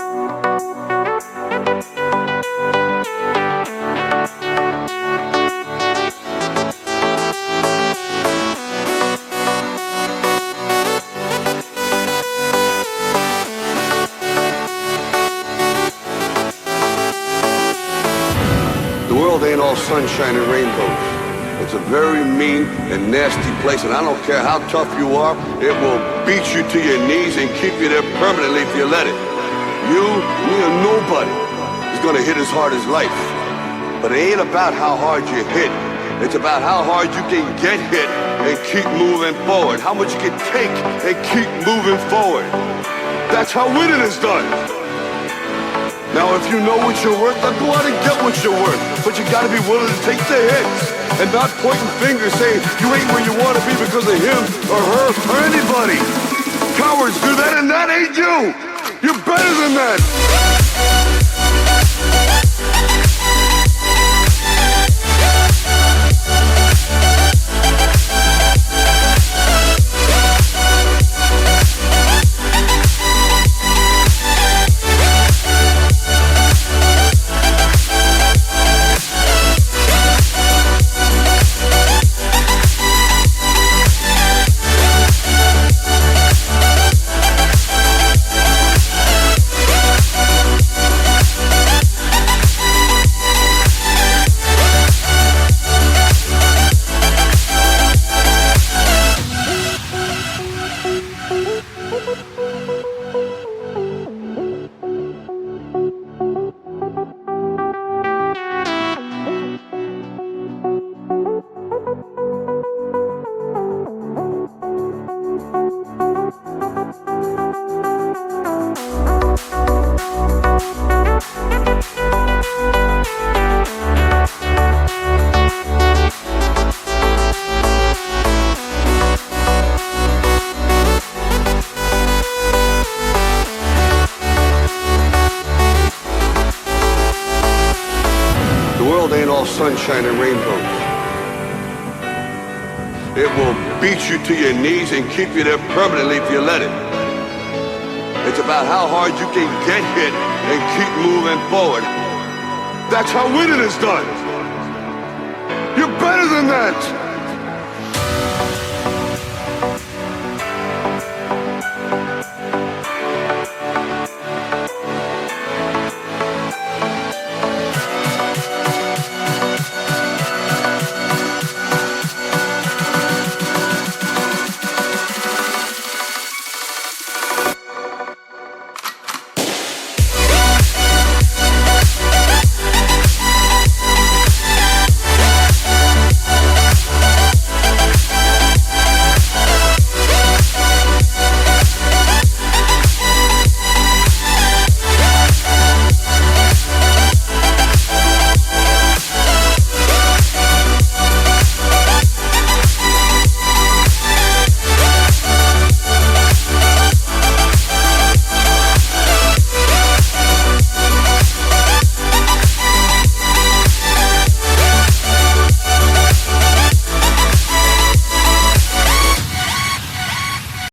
The world ain't all sunshine and rainbows. It's a very mean and nasty place, and I don't care how tough you are, it will beat you to your knees and keep you there permanently if you let it. You, me, or nobody is gonna hit as hard as life. But it ain't about how hard you hit. It's about how hard you can get hit and keep moving forward. How much you can take and keep moving forward. That's how winning is done. Now if you know what you're worth, then go out and get what you're worth. But you gotta be willing to take the hits and not pointing fingers saying you ain't where you wanna be because of him or her or anybody. Cowards do that and that ain't you. You're better than that. Sunshine and rainbows. It will beat you to your knees and keep you there permanently if you let it. It's about how hard you can get hit and keep moving forward. That's how winning is done. You're better than that.